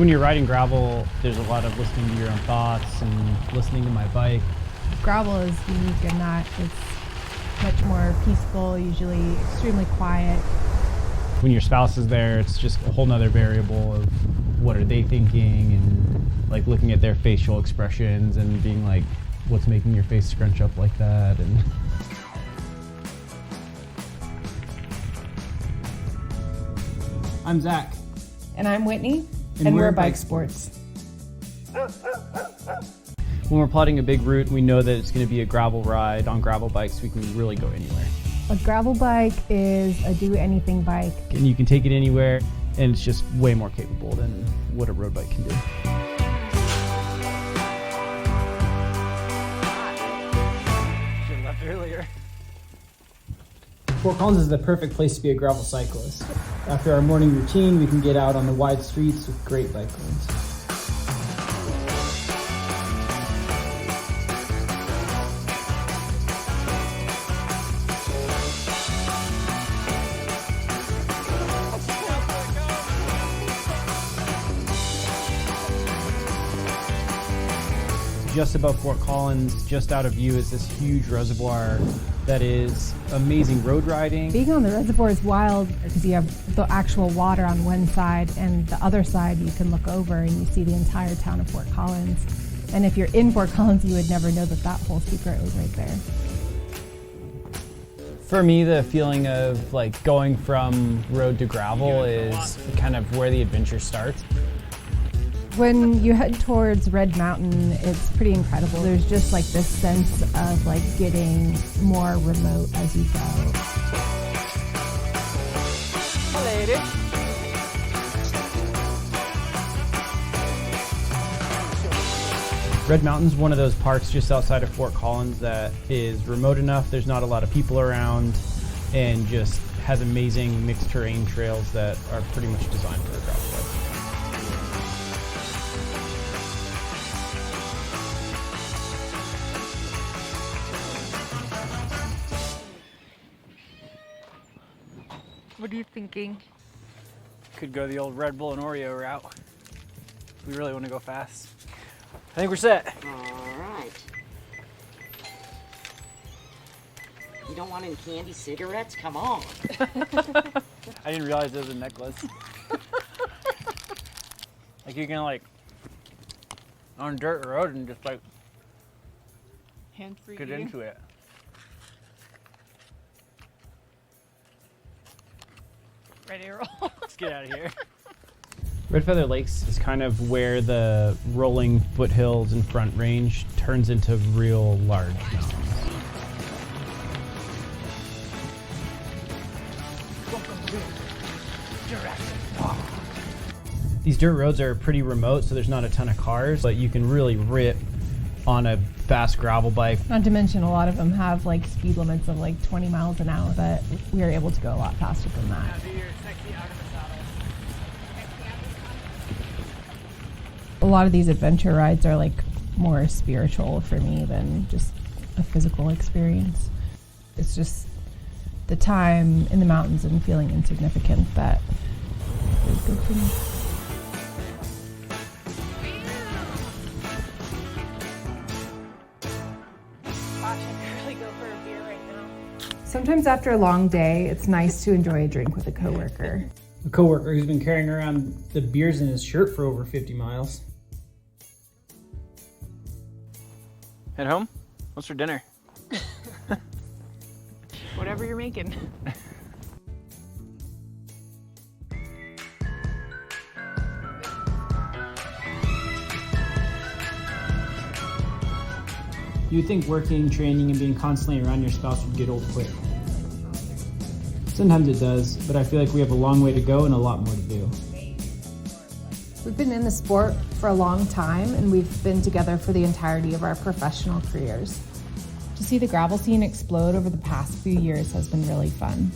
When you're riding gravel, there's a lot of listening to your own thoughts and listening to my bike. Gravel is unique in that it's much more peaceful, usually extremely quiet. When your spouse is there, it's just a whole nother variable of what are they thinking, and like looking at their facial expressions and being like, what's making your face scrunch up like that? And I'm Zach. And I'm Whitney, and we're Bike Sports. when we're plotting a big route, we know that it's going to be a gravel ride. On gravel bikes, we can really go anywhere. A gravel bike is a do-anything bike. And you can take it anywhere, and it's just way more capable than what a road bike can do. Should have left earlier. Fort Collins is the perfect place to be a gravel cyclist. After our morning routine, we can get out on the wide streets with great bike lanes. Just above Fort Collins, just out of view, is this huge reservoir that is amazing road riding. Being on the reservoir is wild because you have the actual water on one side, and the other side you can look over and you see the entire town of Fort Collins. And if you're in Fort Collins, you would never know that that whole secret was right there. For me, the feeling of like going from road to gravel is kind of where the adventure starts. When you head towards Red Mountain, it's pretty incredible. There's just like this sense of like getting more remote as you go. Hi, lady. Red Mountain's one of those parks just outside of Fort Collins that is remote enough, there's not a lot of people around, and just has amazing mixed terrain trails that are pretty much designed for a gravel bike. What are you thinking? Could go the old Red Bull and Oreo route. We really want to go fast. I think we're set. All right. You don't want any candy cigarettes? Come on. I didn't realize there was a necklace. Like you can like on dirt road and just like Hand-free get eating? into it. Ready to roll? Let's get out of here. Red Feather Lakes is kind of where the rolling foothills and Front Range turns into real large mountains. These dirt roads are pretty remote, so there's not a ton of cars, but you can really rip on a fast gravel bike. Not to mention a lot of them have like speed limits of like 20 miles an hour, but we are able to go a lot faster than that. A lot of these adventure rides are like more spiritual for me than just a physical experience. It's just the time in the mountains and feeling insignificant that is good for me. Sometimes after a long day, it's nice to enjoy a drink with a coworker. A coworker who's been carrying around the beers in his shirt for over 50 miles. Head home? What's for dinner? Whatever you're making. You'd think working, training, and being constantly around your spouse would get old quick. Sometimes it does, but I feel like we have a long way to go and a lot more to do. We've been in the sport for a long time, and we've been together for the entirety of our professional careers. To see the gravel scene explode over the past few years has been really fun.